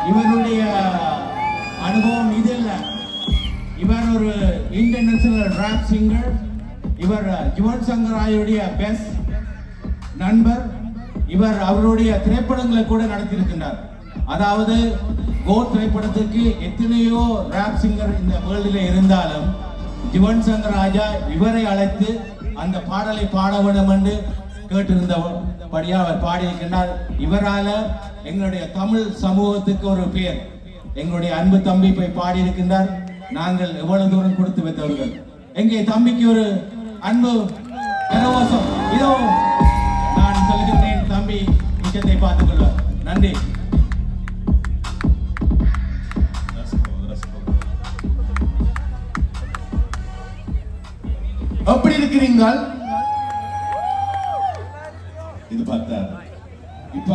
இவருடைய அனுபவம் இது இல்ல. இவர் ஒரு இன்டர்நேஷனல் ராப் சிங்கர். இவர் யுவன் சங்கர் ராயுடைய பெஸ்ட் நண்பர். இவர் அவருடைய திரைப்படங்களை கூட நடத்தியிருக்கின்றார். அதாவது கோட் திரைப்படத்துக்கு எத்தனையோ ராப் சிங்கர் இந்த வேர்ல்டில் இருந்தாலும் யுவன் சங்கர் ராஜா இவரை அழைத்து அந்த பாடலை பாட வேண்டும் என்று கேட்டிருந்தபடியா அவர் பாடியிருக்கின்றார். இவரால எங்களுடைய தமிழ் சமூகத்துக்கு ஒரு பேர். எங்களுடைய அன்பு தம்பி போய் பாடியிருக்கின்றார். நாங்கள் எவ்வளவு தூரம் கொடுத்து வைத்தவர்கள். எங்கே தம்பிக்கு ஒரு அன்பு கரகோஷம். இதோ நான் சொல்லுகின்றேன், தம்பி நிச்சயத்தை பார்த்துக் கொள்வார். நன்றி. எப்படி இருக்கிறீங்க? இது பார்த்தா இப்ப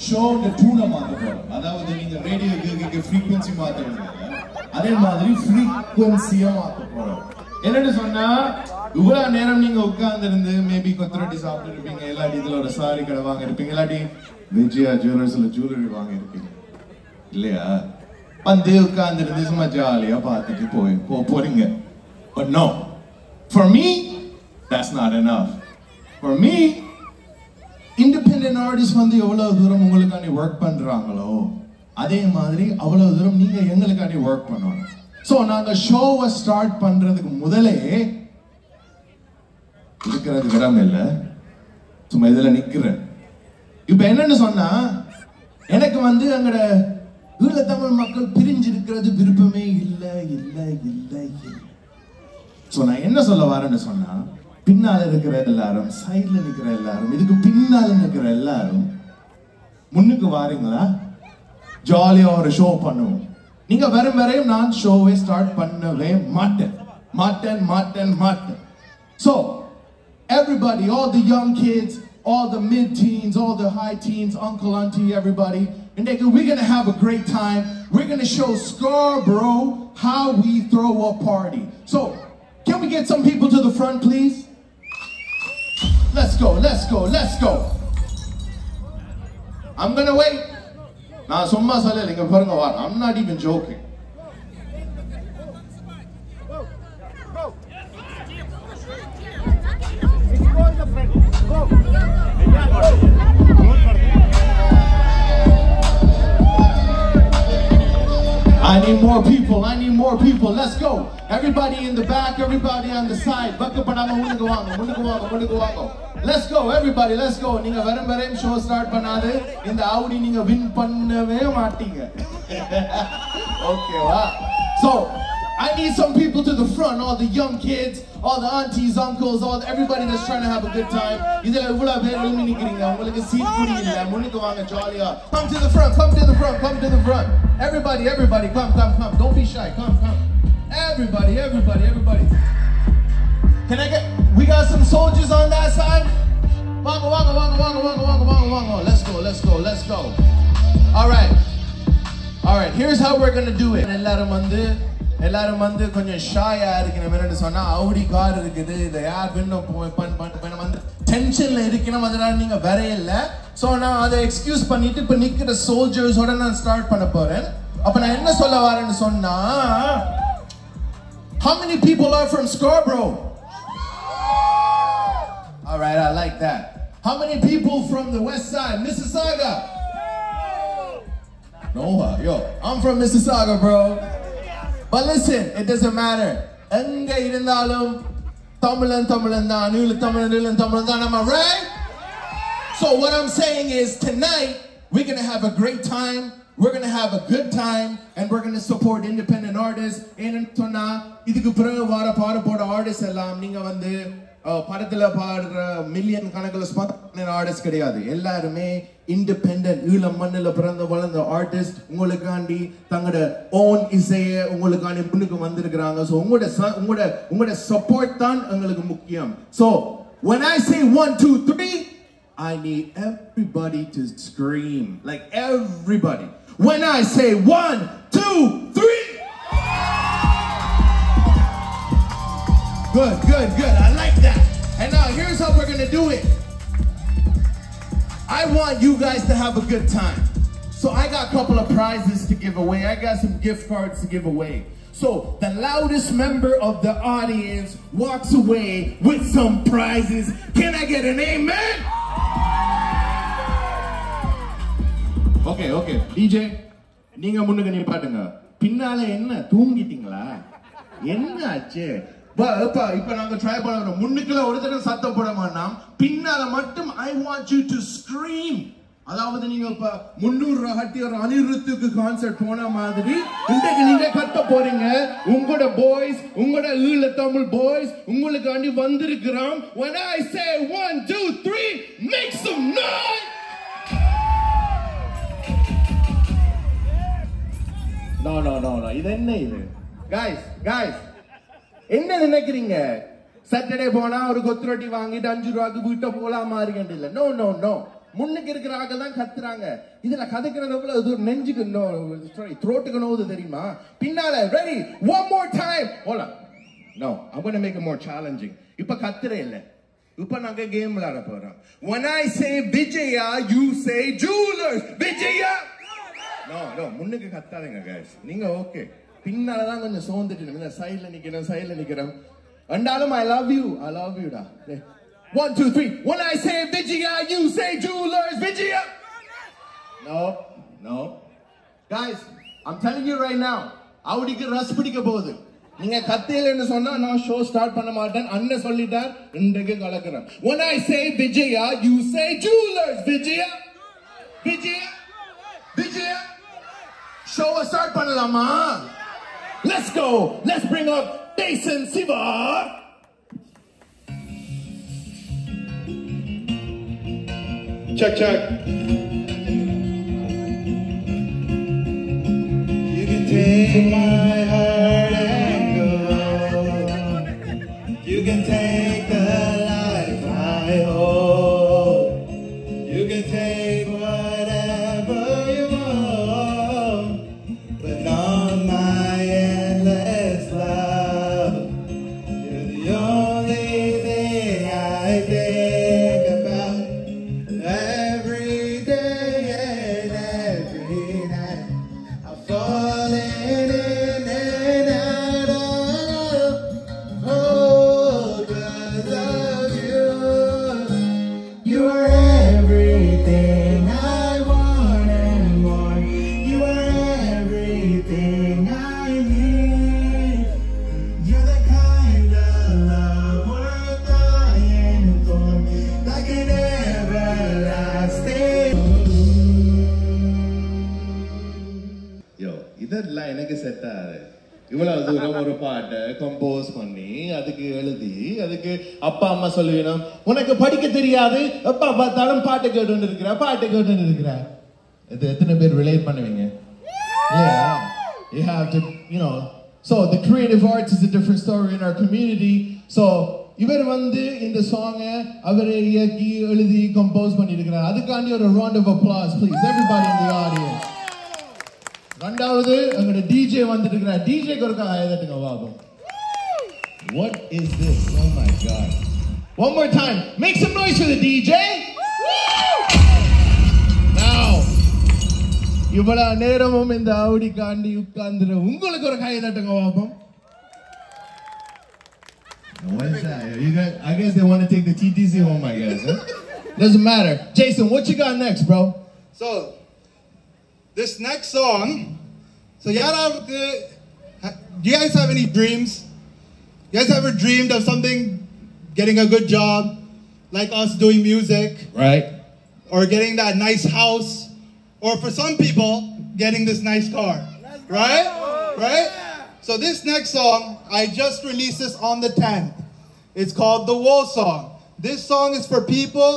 ஷோ டூனை மாத்த போறோம். அதாவது நீங்க ரேடியோ கேட்க ஃப்ரீக்வன்சி மாத்துறீங்க, அதே மாதிரி ஃப்ரீக்வன்சியை மாத்த போறோம். என்னன்னு சொன்னா, இவ்வளவு நேரம் நீங்க உட்கார்ந்து இருந்து மேபி கொத்தரொட்டி சாப்பிட்டு இருப்பீங்க, இல்லாட்டி இதுல ஒரு சாரி கடை வாங்க இருப்பீங்க, இல்லாட்டி விஜயா ஜுவல்லர்ஸ்ல ஜுவல்லரி வாங்க இருப்பீங்க இல்லையா? வந்து உட்கார்ந்து இருந்து சும்மா ஜாலியா பார்த்துட்டு போறீங்க. But no, for me, that's not enough. For me, independent artists வந்து எவ்வளவு தூரம் உங்களுக்காண்டி ஒர்க் பண்றாங்களோ அதே மாதிரி அவ்வளவு தூரம் நீங்க எங்களுக்காண்டி ஒர்க் பண்ணணும். சோ நாங்க ஷோவை ஸ்டார்ட் பண்றதுக்கு முதலே இருக்கிறது இடம் இல்ல, சும்மா இதுல நிக்கிறேன். இப்ப என்னன்னு சொன்னா, எனக்கு வந்து எங்கட ஈழ தமிழ் மக்கள் பிரிஞ்சு இருக்கிறது விருப்பமே இல்ல இல்ல இல்ல இல்ல. சோ நான் என்ன சொல்ல வரேன்னு சொன்னா, பின்னால இருக்கிற எல்லாரும், சைட்ல நிக்கிற எல்லாரும், இதுக்கு பின்னால நிக்கிற எல்லாரும் முன்னுக்கு வாரீங்களா? ஜாலியா ஒரு ஷோ பண்ணுவோம். நீங்க வரையும் நான் ஷோவை ஸ்டார்ட் பண்ணவே மாட்டேன். So everybody, all the young kids, all the mid-teens, all the high teens, uncle, auntie, everybody, and we're gonna have a great time. We're gonna show Scarborough how we throw a party. So can we get some people to the front, please? Let's go. I'm gonna wait. நான் சும்மா சொல்லல, இங்க பாருங்க வா. I'm not even joking. I need more people. Let's go. Everybody in the back, everybody on the side. Munnuku vaanga. Let's go, everybody, let's go. Ninga varam show start பண்ணாது இந்த Audi நீங்க win பண்ணவே மாட்டீங்க. Okay, wow. So, I need some people to the front, all the young kids, all the aunties, uncles, everybody that's trying to have a good time. இதுல இவ்வளவு பேர் எழும்பி நிக்கிறீங்க, உங்களுக்கு சீட் புரியல, முன்னுக்கு வாங்க ஜாலியா. Come to the front. Everybody, come. Don't be shy. Come. Everybody. Can I get, we got some soldiers on that side? Wanga. Let's go. All right, here's how we're going to do it. எல்லாரும் வந்து கொஞ்சம் ஷாயா இருக்கணும். என்னன்னு சொன்னா, Audi car இருக்குது, இதை யார் வின்னும் வந்து டென்ஷன்ல இருக்கணும், அதனால நீங்க வரையில. ஸோ நான் அதை எக்ஸ்கியூஸ் பண்ணிட்டு இப்போ நிற்கிற சோல்ஜர்ஸோட நான் ஸ்டார்ட் பண்ண போறேன். அப்ப நான் என்ன சொல்ல வரேன்னு சொன்னா, how many people are from Scarborough? All right, I like that. How many people from the west side, Mississauga? No, yo, I'm from Mississauga, bro. But listen, it doesn't matter. Enga irundhalum Tamilan dhaan, Neelu Tamilan dhaan. Am I right? So what I'm saying is, tonight we're going to have a great time. We're going to have a good time, and we're going to support independent artists. And tona idukku piraga vara paada artists ellam neenga vandu படத்துல பாடுற million கணக்கில் sponsor artist கிடையாது. எல்லாருமே independent ஈழ மண்ணில் பிறந்த வளர்ந்த artist உங்களுக்காண்டி தங்களோட ஓன் இசையை உங்களுக்காண்டி முன்னுக்கு வந்திருக்கிறாங்க. ஸோ உங்களோட சப்போர்ட் தான் எங்களுக்கு முக்கியம். So when I say 1 2 3, I need everybody to scream, like everybody. When I say 1 2 3. Good. I like that. And now here's how we're gonna do it. I want you guys to have a good time. So I got a couple of prizes to give away. I got some gift cards to give away. So the loudest member of the audience walks away with some prizes. Can I get an amen? Okay. DJ, நீங்க முன்னுக்கு நிப்பாட்டுங்க. பின்னால என்ன தூங்கிட்டீங்களா? என்ன ஆச்சு? இப்ப நாங்க try பண்றோம். முன்னுக்குள்ள ஒரு தடவை சத்தம் போட மாட்டோம். பின்னால மட்டும் I want you to scream. அதாவது நீங்க இப்ப 300 ஹட்டி ஒரு அனிருத்துக்கு கான்சர்ட் போன மாதிரி இன்றைக்கு நீங்க கத்த போறீங்க. உங்களோட பாய்ஸ், உங்களோட ஈழ தமிழ் பாய்ஸ் உங்களுக்காண்டி வந்திருக்கிறோம். When I say 1 2 3 make some noise. No. இது என்ன இது? Guys. என்ன நினைக்கிறீங்க? சாட்டர்டே போனா ஒரு கொத்து ரொட்டி வாங்கிட்டு 5 ரூபாய்க்கு வீட்டை போலாமா இருக்கேன் இல்ல. No. முன்னுக்கு இருக்கிறாங்க தான் கத்துறாங்க. இதுல கதைக்கிறதுக்குள்ள இது நெஞ்சுக்கு த்ரோட்டுக்கு நோவுது தெரியுமா? பின்னால ready one more time. Hold on. No, I'm going to make it more challenging. இப்ப கத்துறே இல்ல. இப்ப நாங்க கேம் விளையாட போறோம். When I say Vijaya, you say Jewelers. Vijaya. No, முன்னுக்கு கத்தாதீங்க guys. நீங்க ஓகே. பின்னால தான் கொஞ்சம் சோந்துட்டு சைடுல நிக்கிறேன். அண்டாலும் I love you டா. 1 2 3. When I say Vijaya, you say Jewelers. Vijaya. No. Guys, I'm telling you right now. அவடிக்கு ரஸ் பிடிக்க போகுது. நீங்க கத்தியலன்னு சொன்னா நான் ஷோ ஸ்டார்ட் பண்ண மாட்டேன். அண்ணன் சொல்லிட்டார். இன்றைக்கு கலக்குறேன். When I say Vijaya, you say Jewelers. Vijaya. Show start பண்ணலாமா? Let's go. Let's bring up Jason Siva. Check. You can take my heart and go. You can take the life I hold. You can take whatever you want, but not my endless love. You're the only thing I think about every day and every night. I'm falling in and out of hold because of you. You are everything I want and more. You are everything I need. You're the kind of love worth dying for, like an everlasting. Yo, இதெல்லாம் எனக்கு set ஆகுது. இவ்வளவு தூரம் ஒரு பாட்டை compose பண்ணி அதுக்கு எழுதி அதுக்கு அப்பா அம்மா சொல்லுவீங்க உனக்கு படிக்க தெரியாது அப்பா பார்த்தாலும் பாட்டு கேட்டு இருக்கிற இது எத்தனை பேர் ரிலேட் பண்ணுவீங்க? Yeah, you have to, so the creative arts is a different story in our community. So இவர் வந்து இந்த சாங்கை அவரே இயக்கி எழுதி கம்போஸ் பண்ணியிருக்கிறார். அதுக்காண்டி ஒரு round of applause please everybody in the audience. ரெண்டாவது எங்களோட டிஜே வந்துட்டு இருக்கிறார். டிஜேக்கு ஒரு கைதட்டுங்க Babu. What is this? Oh my god. One more time. Make some noise for the DJ. Now. இவ்வளவு நேரமும் இந்த ஆவுடி காண்டி உட்கார்ந்துற உங்களுக்கு ஒரு கைதட்டுங்க Babu. What is that? I guess they want to take the TTC home, I guess. Huh? Doesn't matter. Jason, what you got next, bro? So, this next song, do you guys have any dreams? You guys ever dreamed of something, getting a good job, like us doing music? Right. Or getting that nice house? Or for some people, getting this nice car? Right? Right? So this next song, I just released this on the 10th. It's called The Woe Song. This song is for people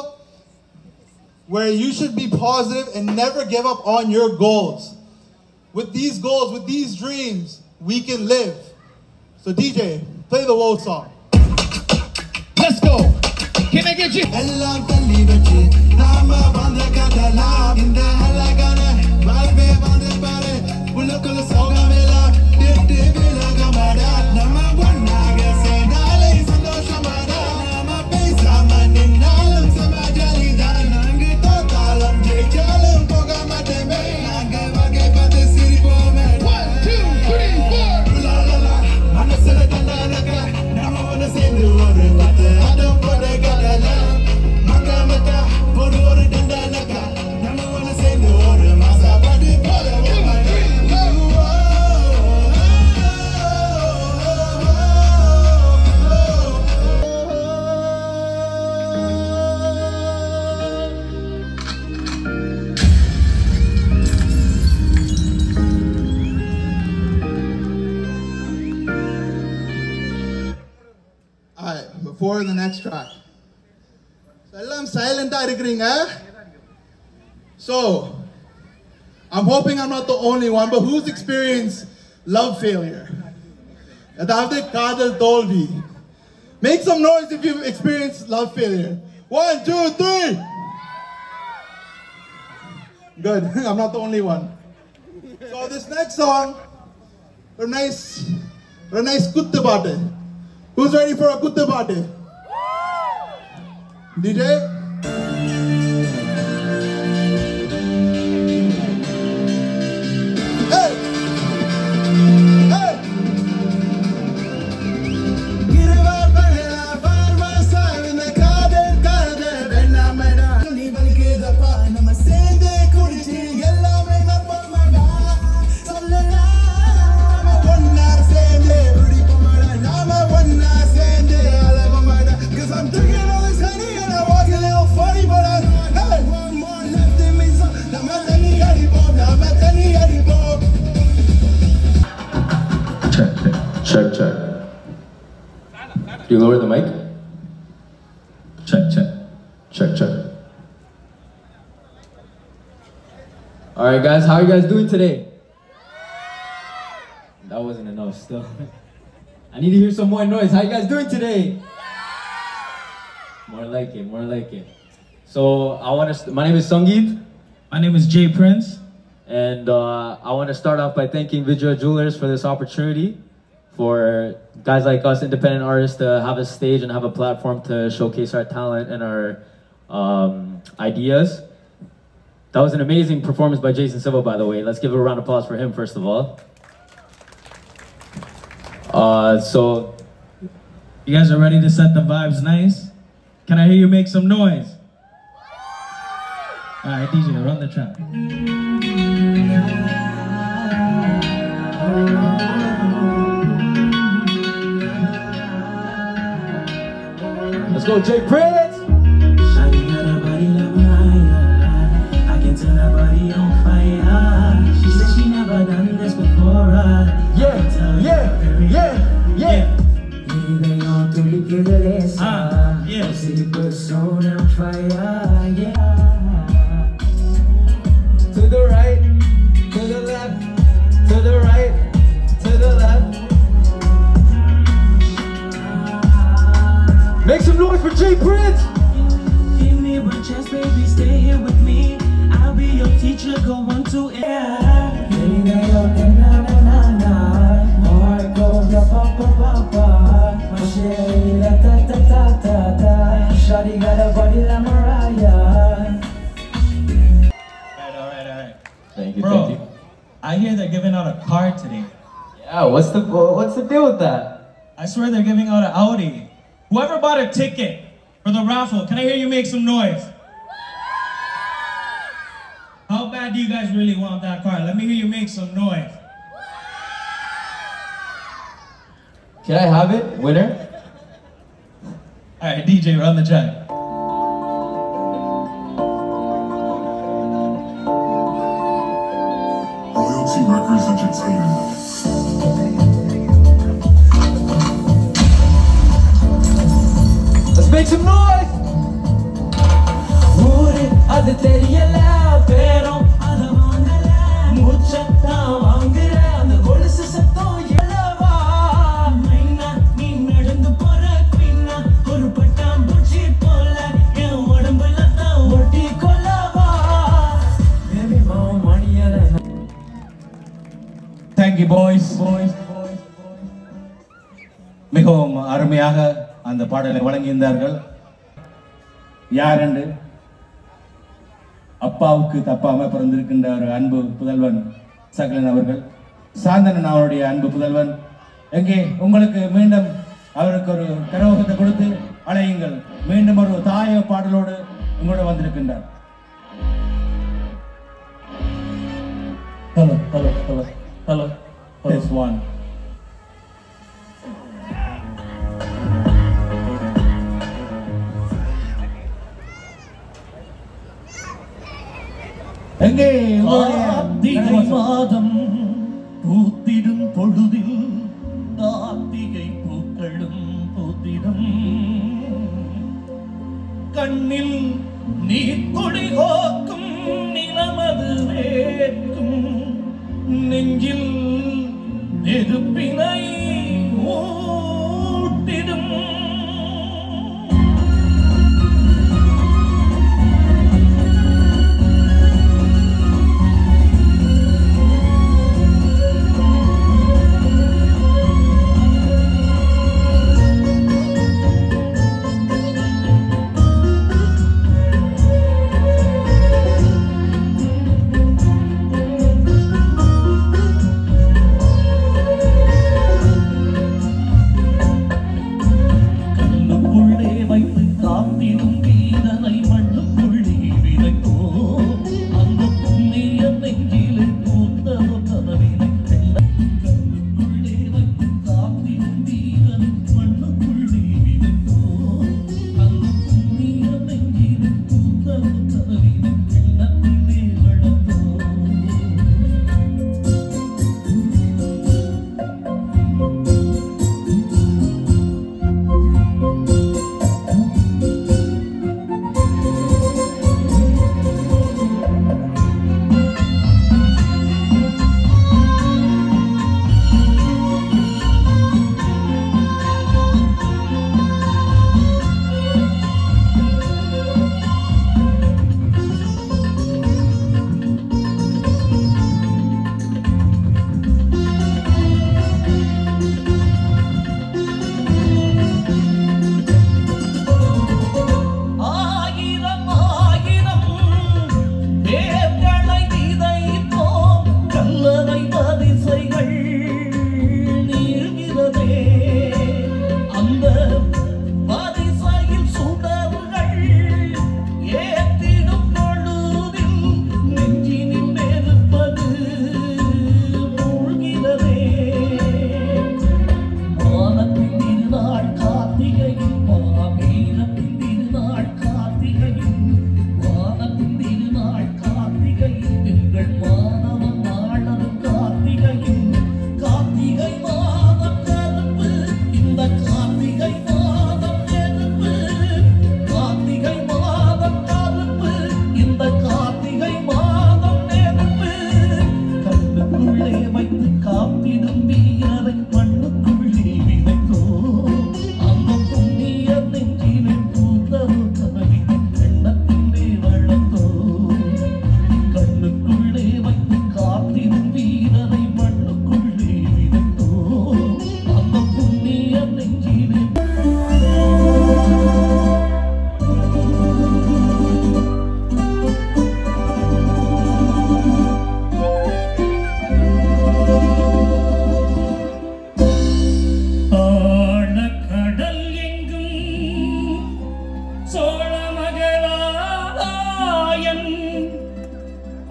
where you should be positive and never give up on your goals. With these goals, with these dreams, we can live. So DJ, play the Woe Song. Let's go. Can I get you? for the next track. I'm silent. So, I'm hoping I'm not the only one, but who's experienced love failure? Make some noise if you've experienced love failure. 1, 2, 3. Good. I'm not the only one. So this next song, a nice kutte baate. Who's ready for a kutte baate? DJ? Hey! Hey! Check, check. Do you lower the mic? Check, check. Check, check. Alright guys, how are you guys doing today? That wasn't enough still. I need to hear some more noise. How you guys doing today? More like it, more like it. So, my name is Sangeet. My name is Jay Prince. And I want to start off by thanking Vijaya Jewelers for this opportunity. For guys like us, independent artists, to have a stage and have a platform to showcase our talent and our ideas. That was an amazing performance by Jason Silva, by the way. Let's give a round of applause for him, first of all. So, you guys are ready to set the vibes nice? Can I hear you make some noise? Alright, DJ, run the track. Let's go, Jay Prince! Shawty got a body like Mariah. I can tell her body on fire. She said she never done this before. Yeah. They all to the killers. Yeah. See the person on fire. Yeah. To the right, to the left, to the right, to the left. Make some noise for Jay Prince! Give me one chance, baby, stay here with me. I'll be your teacher, go 1, 2, air. Heart goes up, up, up, up, up. My sherry, la ta ta ta ta ta. Shawty got a body like Mariah. Alright. Thank you, Bro, thank you. I hear they're giving out a car today. Yeah, what's the deal with that? I swear they're giving out an Audi. Whoever bought a ticket for the raffle, can I hear you make some noise? How bad do you guys really want that car? Let me hear you make some noise. Can I have it, winner? Alright, DJ, run the track. Royalty Records Entertainment. Let's make some noise! அது தெரியல பேரும் அத வாங்கல முச்சத்தான் வாங்குற அந்த கொலுசு சத்தம் எழவா மைனா நீ நடந்து போற குயினா ஒரு பட்டாம்பூச்சி போல என் உடம்புல தான் ஒட்டி கொள்ளவா பேபி மாம் மணியல. Thank you boys. மிகவும் அருமையாக அந்த பாடலை வழங்கியிருந்தார்கள். யார் என்று அப்பாவுக்கு தப்பாம பிறந்திருக்கின்ற ஒரு அன்பு புதல்வன் சகலன் அவர்கள், சாந்தனன் அவருடைய அன்பு புதல்வன். எங்கே உங்களுக்கு மீண்டும் அவருக்கு ஒரு கரகோஷத்தை கொடுத்து அழையுங்கள். மீண்டும் ஒரு தாய பாடலோடு உங்களோட வந்திருக்கின்றார். Hello. This one. எங்கே கார்த்திகை மாதம் பூத்திடும் பொழுதில் கார்த்திகை பூக்களும் பூத்திடும் கண்ணில் நீர் கொடி கோக்கும் நிலமது வேட்கும் நெஞ்சில் நெருப்பினை ஊட்டிடும்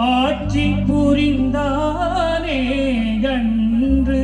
ஆட்சி புரிந்தானே என்று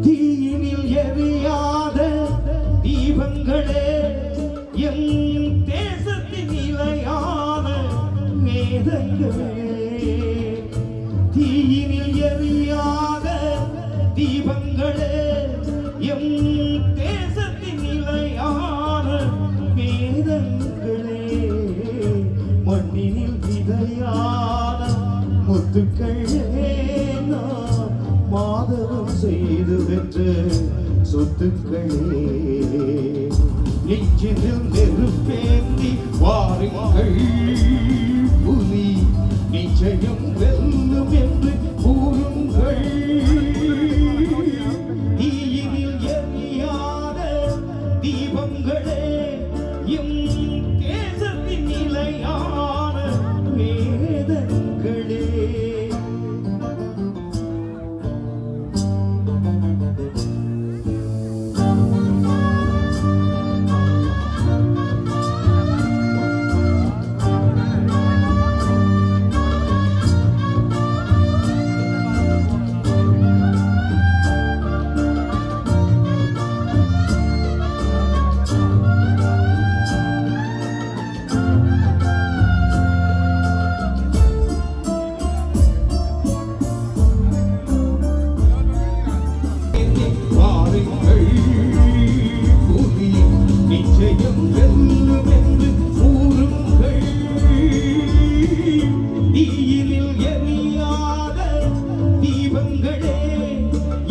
தீயினில் எரியாத தீபங்களே என் தேசத்தின் நிலையான வேதங்களே தீயினில் எரியாத தீபங்களே என் தேசத்தின் நிலையான வேதங்களே மண்ணினில் விதையான முத்துக்களே நான் மாதவம் செய்து வென்ற சொத்துக்களே நெஞ்சினில் நெருப்பேந்தி வாருங்கள் புலி நிச்சயம் வெல்லும் என்று கூறுங்கள் தீயினில் எரியாத தீபங்களே எம் தேசத்தின் நிலையான வேதங்களே நிச்சயம் வெல்லும் என்று கூறுங்கள் தீயினில் எரியாத தீபங்களே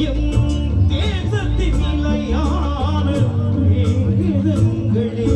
எம் தேசத்தின் நிலையான வேதங்களே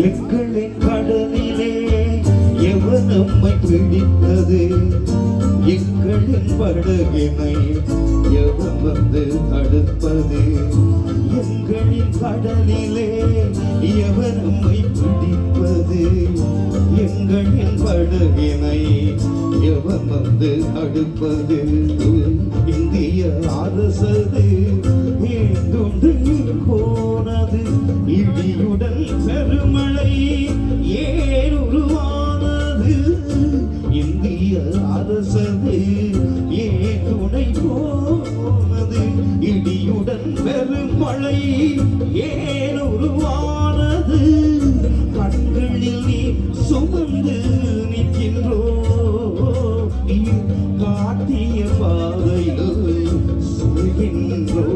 எங்களின் கடலிலே எவர் நம்மை பிடித்தது எங்களின் படகினை எவர் வந்து தடுப்பது எங்களின் கடலிலே எவர் நம்மை பிடிப்பது எங்களின் படகினை எவர் வந்து தடுப்பது இந்திய அரசது ஏந்துண்டு போனது இடியுடன் பெருமழை ஏன் உருவானது இந்திய அரசது ஏன் துணை போனது இடியுடன் பெருமழை ஏன் உருவானது கண்களில் நீ சுமந்து நிற்கின்றோ நீ காட்டிய பாதையில் சொல்கின்றோ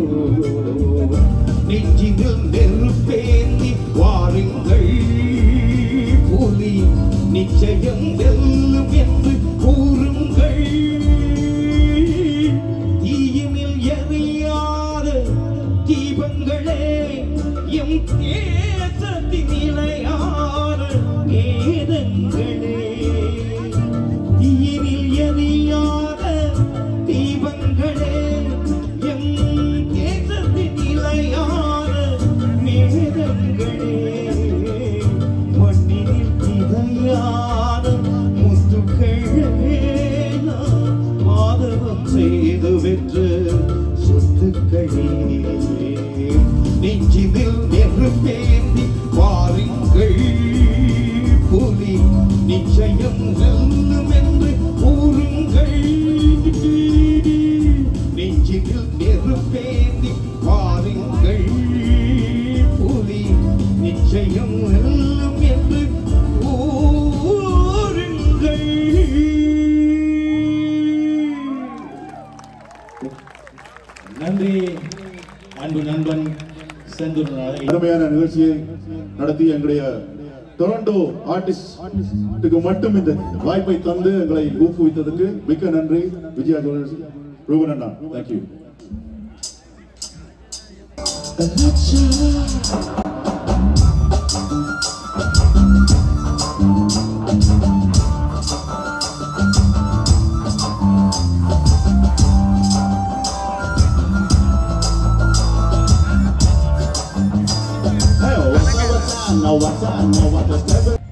நெஞ்சில் நெருப்பேந்தி வாருங்கள் புலி நிச்சயம் வெல்லும் என்று கூறுங்கள் தீயினில் எரியாத தீபங்களே எம் தேசத்தின் நிலையான வேதங்களே தீயினில் எரியாத தீபங்களே எம் தேசத்தின் நிலையான வேதங்களே மண்ணினில் இதையான முத்துக்களே மாதவம் செய்து வெற்ற சொத்துக்களே நெஞ்சினில் நெருப்பேந்தி வாருங்கள் புலி நிச்சயம் வெல்லும் என்று கூறுங்கள் நெஞ்சினில் நெருப்பேந்தி வாருங்கள் புலி நிச்சயம் வெல்லும் என்று கூறுங்கள். நன்றி அன்பு நண்பன் செந்தூர். அருமையான நிகழ்ச்சியை நடத்தி எங்களுடைய டொரண்டோ ஆர்டிஸ்டுக்கு மட்டும் இந்த வாய்ப்பை தந்து எங்களை ஊக்குவித்ததுக்கு மிக்க நன்றி. Vijaya jewellers Ruban Anna, thank you. Hey, what's up? Know what's up? Know what the